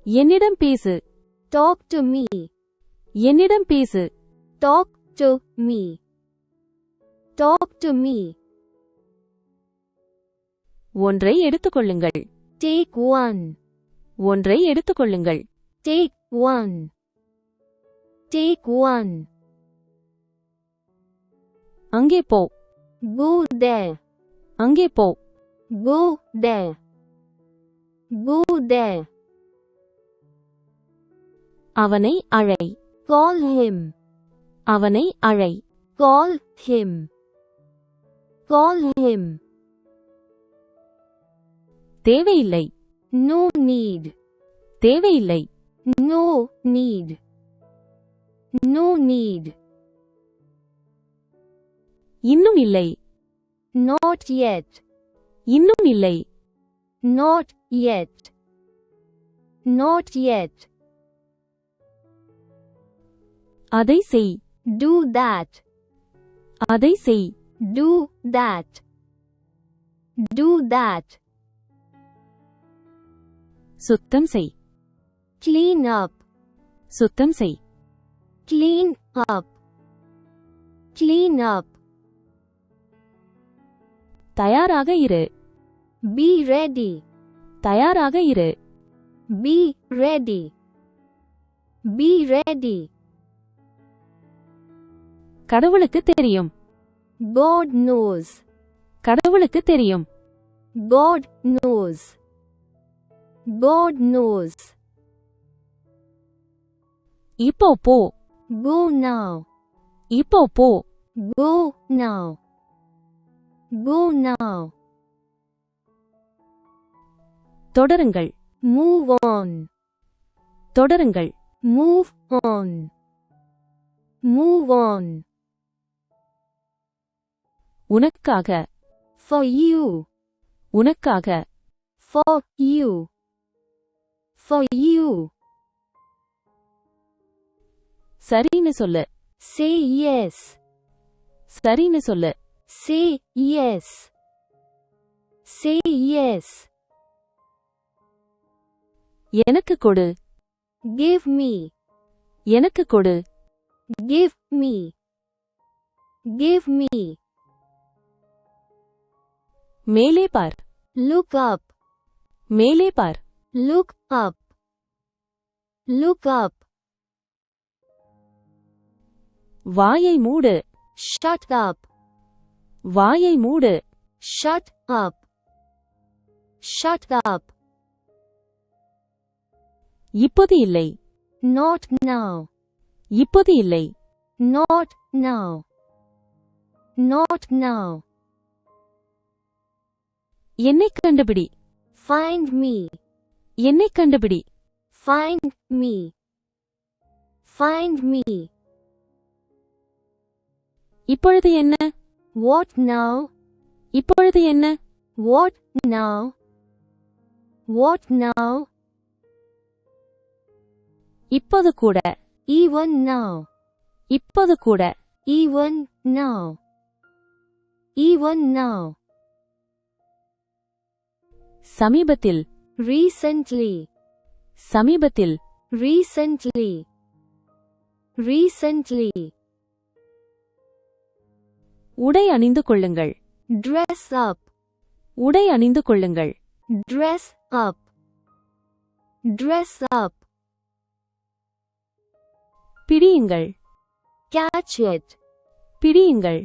என்னிடம் பேசு. Talk to me. என்னிடம் பேசு. Talk to me. Talk to me. ஒன்றை எடுத்துக்கொள்ளுங்கள். Take one. ஒன்றை எடுத்துக்கொள்ளுங்கள். Take one. Take one. அங்கே போ. Go there. அங்கே போ. Go there. Go there. அவனை அழை. Call him. அவனை அழை. Call him. Call him. தேவையில்லை. No need. தேவையில்லை. No need. No need. இன்னும் இல்லை. Not yet. இன்னும் இல்லை. Not yet. Not yet. அதை செய். Do that. அதை செய். Do that. Do that. சுத்தம் செய். Clean up. சுத்தம் செய். Clean up. Clean up. தயாராக இரு. Be ready. தயாராக இரு. Be ready. Be ready. கடவுளுக்கு தெரியும். God knows. கடவுளுக்கு தெரியும். God knows. God knows. இப்போ போ. Go now. இப்போ போ. Go now. Go now. தொடருங்கள். Move on. தொடருங்கள். Move on. Move on. உனக்காக. For you. உனக்காக. For you. For you. சரின்னு சொல்லு. Say yes. சரின்னு சொல்லு. Say yes. Say yes. எனக்கு கொடு. Give me. எனக்கு கொடு. Give me. Give me. மேலே பார். Look up. மேலே பார். Look up. Look up. வாயை மூடு. Shut up. வாயை மூடு. Shut up. Shut up. இப்போது இல்லை. Not now. இப்போது இல்லை. Not now. Not now. என்னைக் கண்டுபிடி. Find me. என்னைக் கண்டுபிடி. Find me. Find me. இப்பொழுது என்ன? What now? இப்பொழுது என்ன? What now? What now? இப்போது கூட. Even now. இப்போது கூட. Even now. Even now. சமீபத்தில். Recently. சமீபத்தில். Recently. Recently. உடை அணிந்து கொள்ளுங்கள். Dress up. உடை அணிந்து கொள்ளுங்கள். Dress up. Dress up. பிடியுங்கள். Catch it. பிடியுங்கள்.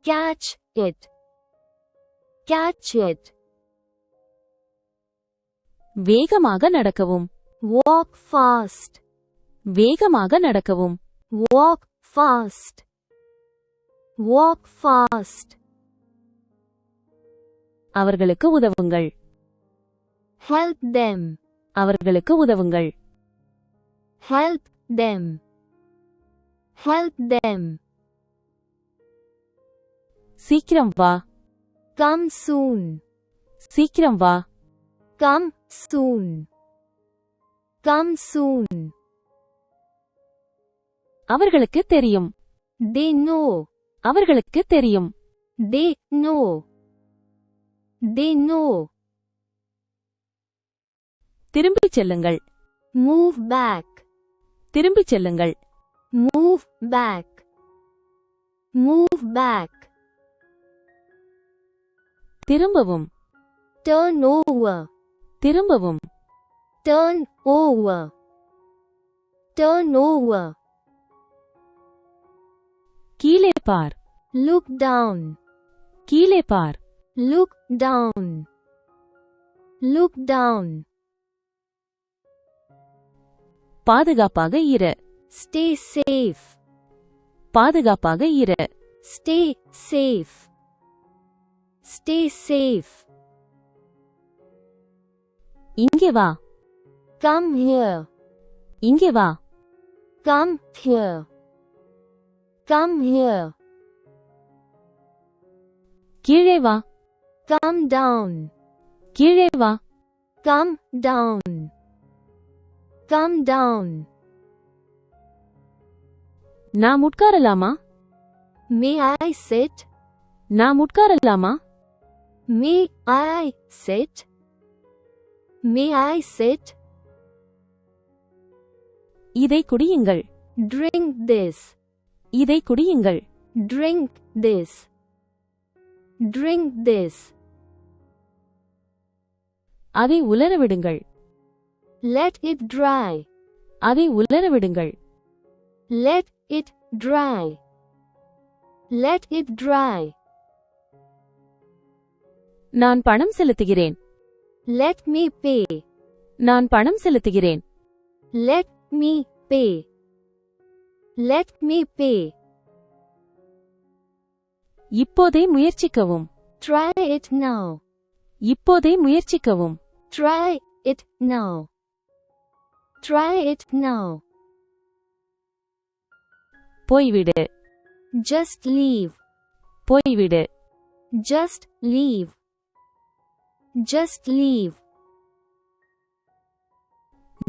Catch it. Catch it. வேகமாக நடக்கவும். Walk fast. வேகமாக நடக்கவும். Walk fast. Walk fast. அவர்களுக்கு உதவுங்கள். Help them. அவர்களுக்கு உதவுங்கள். Help them. Help them. சீக்கிரம் வா. Come soon. சீக்கிரம் வா. Come soon. Come soon. அவர்களுக்கு தெரியும். They know. அவர்களுக்கு தெரியும். They know. They know. திரும்பிச் செல்லுங்கள். Move back. திரும்பிச் செல்லுங்கள். Move back. Move back. திரும்பவும். Turn over. திரும்பவும். Turn over. Turn over. கீழே பார். Look down. கீழே பார். Look down. Look down. பாதுகாப்பாக இரு. Stay safe. பாதுகாப்பாக இரு. Stay safe. Stay safe. இங்கே வா. Come here. இங்கே வா. Come here. Come here. கீழே வா. Come down. கீழே வா. Come down. Come down. நாம் உட்காரலாமா? May I sit? நாம் உட்காரலாமா? May I sit? May I sit? இதை குடியுங்கள். Drink this. இதை குடியுங்கள். Drink this. Drink this. அதை உலர விடுங்கள். Let it dry. அதை உலர விடுங்கள். Let it dry. Let it dry. நான் பணம் செலுத்துகிறேன். Let me pay. நான் பணம் செலுத்துகிறேன். Let me pay. Let me pay. இப்போதே முயற்சிக்கவும். Try it now. இப்போதே முயற்சிக்கவும். Try it now. Try it now. போய்விடு. Just leave. போய்விடு. Just leave. Just leave.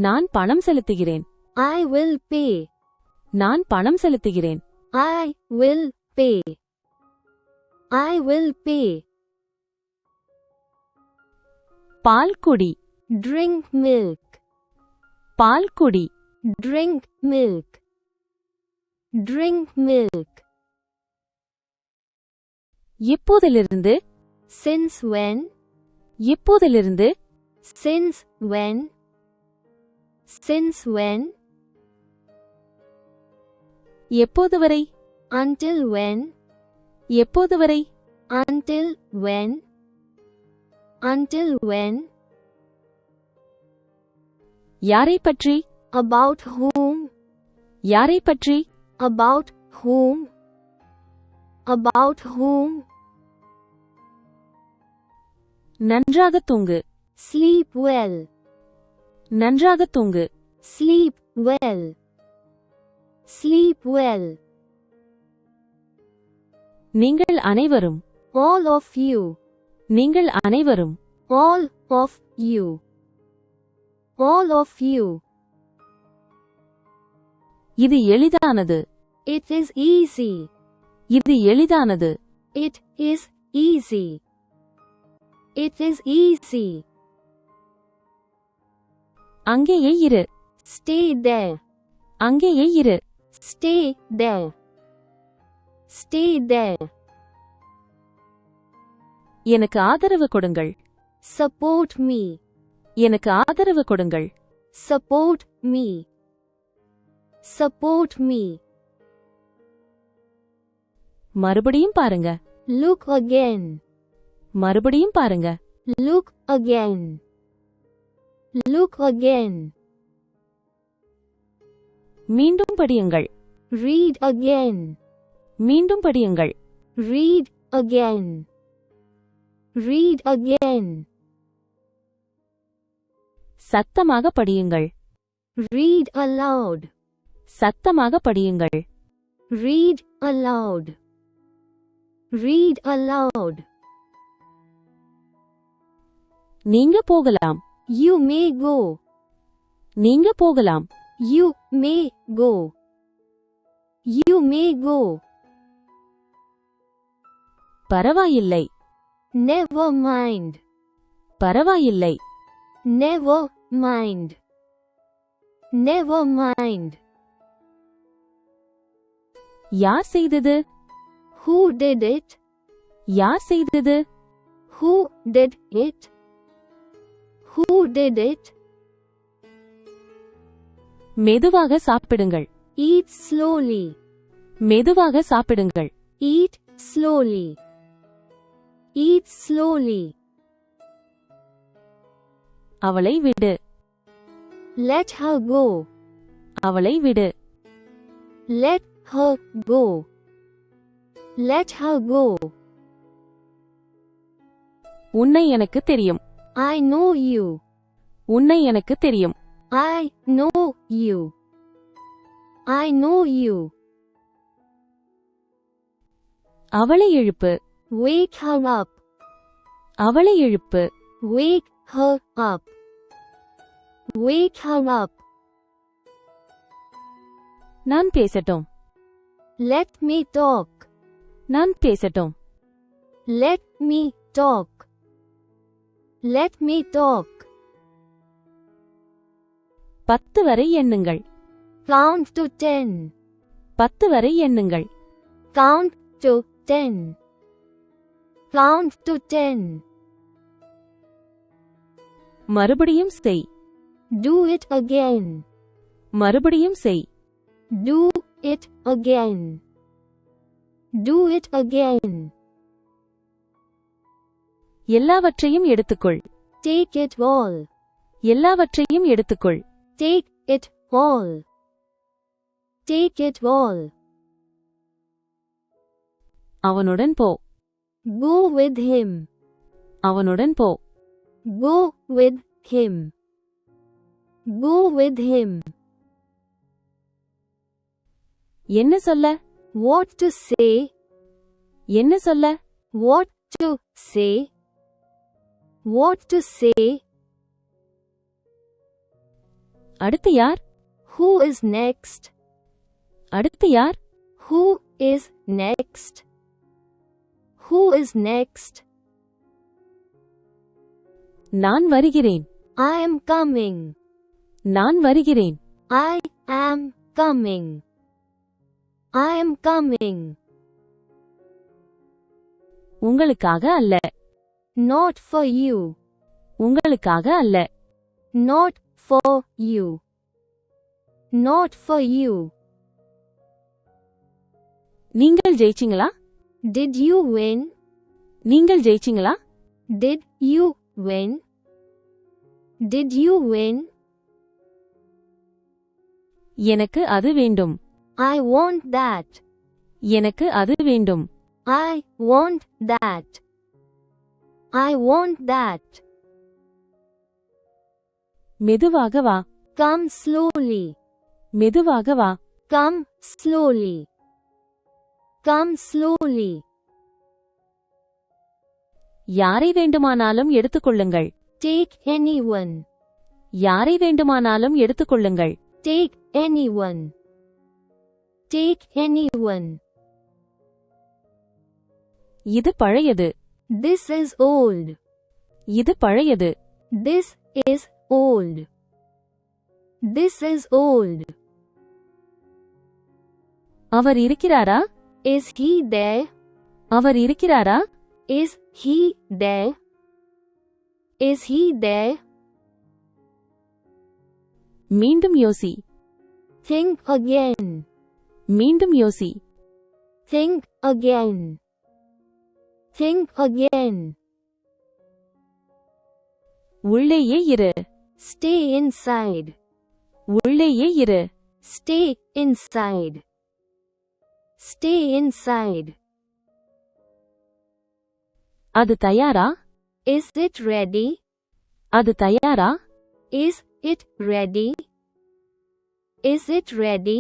நான் பணம் செலுத்துகிறேன். I will pay. நான் பணம் செலுத்துகிறேன். I will pay. I will pay. பால் குடி. Drink milk. பால் குடி. Drink milk. Drink milk. எப்போதிலிருந்து? Since when? எப்போதிலிருந்து? Since when? Since when? எப்போது வரை? Until when? எப்போது வரை? Until when? Until when? யாரை பற்றி? About whom? யாரை பற்றி? About whom? About whom? நன்றாக தூங்கு. Sleep well. நன்றாக தூங்கு. Sleep well. Sleep well. நீங்கள் அனைவரும். All of you. நீங்கள் அனைவரும். All of you. All of you. இது எளிதானது. It is easy. இது எளிதானது. It is easy. It is easy. அங்கேயே இரு. Stay there. அங்கேயே இரு. Stay there. Stay there. எனக்கு ஆதரவு கொடுங்கள். Support me. எனக்கு ஆதரவு கொடுங்கள். Support me. Support me. மறுபடியும் பாருங்க. Look again. மறுபடியும் பாருங்க. Look again. Look again. மீண்டும் படியுங்கள். Read again. மீண்டும் படியுங்கள். Read again. Read again. சத்தமாக படியுங்கள். Read aloud. சத்தமாக படியுங்கள். Read aloud. Read aloud. நீங்க போகலாம். You may go. நீங்க போகலாம். You may go. You may go. பரவாயில்லை. Never mind. பரவாயில்லை. Never mind. Never mind. யார் செய்தது? Who did it? யார் செய்தது? Who did it? Who did it? மெதுவாக சாப்பிடுங்கள். Eat slowly. மெதுவாக சாப்பிடுங்கள். Eat slowly. Eat slowly. அவளை விடு. Let her go. அவளை விடு. Let her go. Let her go. உன்னை எனக்கு தெரியும். I know you. உன்னை எனக்கு தெரியும். I know you. I know you. அவளை எழுப்பு. Wake her up. அவளை எழுப்பு. Wake her up. Wake her up. நான் பேசட்டும். Let me talk. நான் பேசட்டும். Let me talk. Let me talk. 10 வரை எண்ணுங்கள். Count to 10. 10 வரை எண்ணுங்கள். Count to 10. Count to 10. மறுபடியும் செய். Do it again. மறுபடியும் செய். Do it again. Do it again. எல்லாவற்றையும் எடுத்துக்கொள். Take it all. எல்லாவற்றையும் எடுத்துக்கொள். Take it all. Take it all. அவனுடன் போ. Go with him. அவனுடன் போ. Go with him. Go with him. என்ன சொல்ல? What to say? என்ன சொல்ல? What to say? What to say? அடுத்து யார்? Who is next? அடுத்து யார்? Who is next? Who is next? நான் வருகிறேன். I am coming. நான் வருகிறேன். I am coming. I am coming. உங்களுக்காக அல்ல. Not for you. உங்களுக்காக அல்ல. Not for you. Not for you. நீங்கள் ஜெயிச்சீங்களா? Did you win? நீங்கள் ஜெயிச்சீங்களா? Did you win? Did you win? எனக்கு அது வேண்டும். I want that. எனக்கு அது வேண்டும். I want that. I want that. மெதுவாக வா. Come slowly. மெதுவாக வா. Come slowly. Come slowly. யாரை வேண்டுமானாலும் எடுத்துக்கொள்ளுங்கள். Take anyone. யாரை வேண்டுமானாலும் எடுத்துக்கொள்ளுங்கள். Take anyone. Take anyone. இது பழையது. This is old. இது பழையது. This is old. This is old. அவர் இருக்கிறாரா? Is he there? அவர் இருக்கிறாரா? Is he there? Is he there? மீண்டும் யோசி. Think again. மீண்டும் யோசி. Think again. Think again. உள்ளேயே இரு. Stay inside. உள்ளேயே இரு. Stay inside. Stay inside. அது தயாரா? Is it ready? அது தயாரா? Is it ready? Is it ready?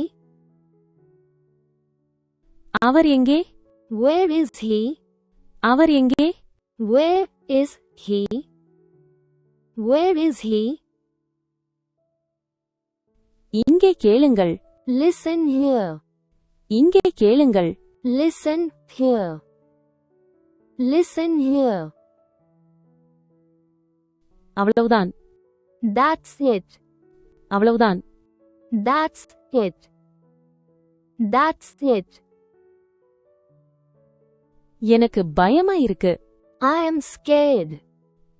அவர் எங்கே? Where is he? அவர் எங்கே? Where is he? Where is he? இங்கே கேளுங்கள். Listen here. இங்கே கேளுங்கள். Listen here. Listen here. அவ்வளவுதான். That's it. அவ்வளவுதான். That's it. That's it. எனக்கு பயமா இருக்கு. I am scared.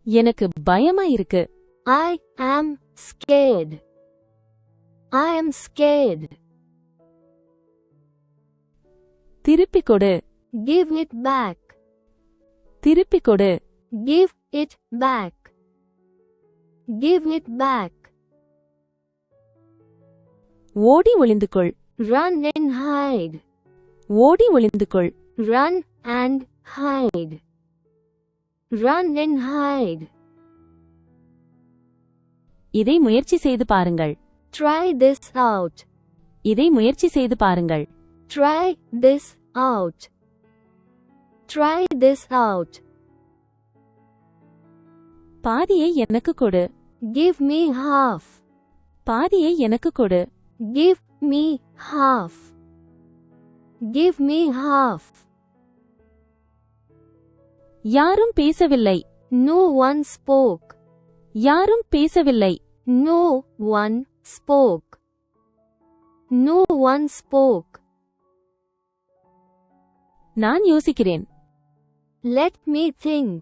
எனக்கு பயமா இருக்கு. I am scared. I am scared. திருப்பிக் கொடு. Give it back. திருப்பிக் கொடு. Give it back. Give it back. ஓடி ஒளிந்து கொள். Run and hide. ஓடி ஒளிந்து கொள். Run and hide. Run and hide. இதை முயற்சி செய்து பாருங்கள். Try this out. இதை முயற்சி செய்து பாருங்கள். Try this out. Try this out. பாதியை எனக்கு கொடு. Give me half. பாதியை எனக்கு கொடு. Give me half. Give me half. யாரும் பேசவில்லை. No one spoke. யாரும் பேசவில்லை. No one spoke. No one spoke. நான் யோசிக்கிறேன். Let me think.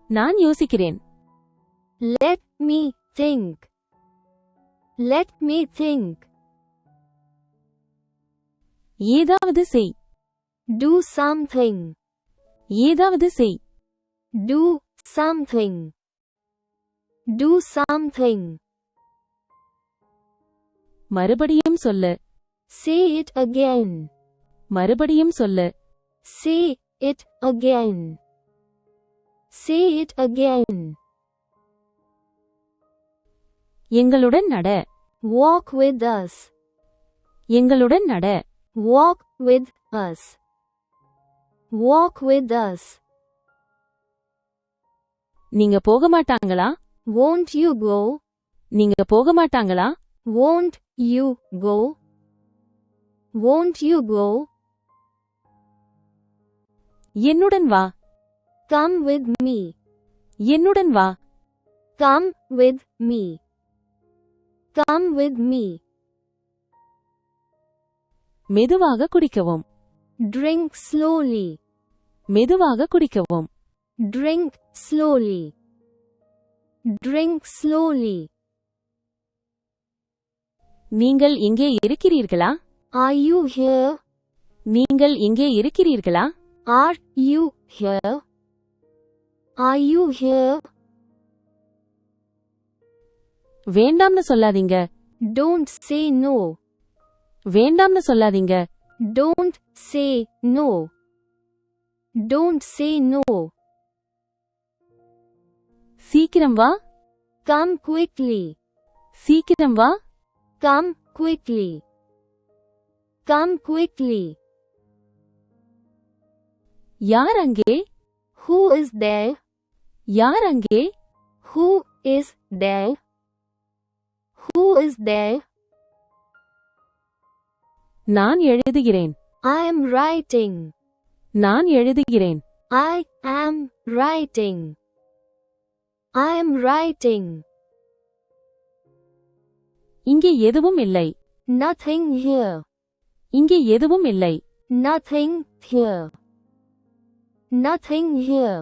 நான் யோசிக்கிறேன். Let me think. Let me think. ஏதாவது செய். Do something. ஏதாவது செய். Do something. Do something. மறுபடியும் சொல்லு. Say it again. மறுபடியும் சொல்லு. Say it again. Say it again. எங்களுடன் நட. Walk with us. எங்களுடன் நட. Walk with us. Walk with us. நீங்க போக மாட்டாங்களா? Won't you go? நீங்க போக மாட்டாங்களா? Won't you go? Won't you go? என்னுடன் வா. Come with me. என்னுடன் வா. Come with me. Come with me. மெதுவாக குடிக்கவும். Drink slowly. மெதுவாக குடிக்கவும். Drink slowly. Drink slowly. நீங்கள் இங்கே இருக்கிறீர்களா? Are you here? நீங்கள் இங்கே இருக்கிறீர்களா? Are you here? Are you here? வேண்டாம்னு சொல்லாதீங்க. Don't say no. வேண்டாம்னு சொல்லாதீங்க. Don't say no. Don't say no. சீக்கிரம் வா. Come quickly. சீக்கிரம் வா. Come quickly. Come quickly. யார் அங்கே? Who is there? யார் அங்கே? Who is there? Who is there? நான் எழுதுகிறேன். I am writing. நான் எழுதுகிறேன். I am writing. I am writing. இங்கே எதுவும் இல்லை. Nothing here. இங்கே எதுவும் இல்லை. Nothing here. Nothing here.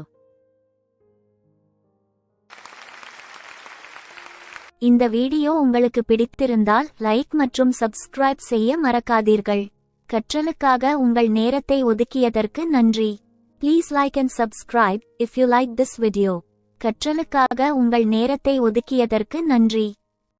இந்த வீடியோ உங்களுக்கு பிடித்திருந்தால் லைக் மற்றும் சப்ஸ்கிரைப் செய்ய மறக்காதீர்கள். கற்றலுக்காக உங்கள் நேரத்தை ஒதுக்கியதற்கு நன்றி. Please like and subscribe if you like this video. கற்றலுக்காக உங்கள் நேரத்தை ஒதுக்கியதற்கு நன்றி.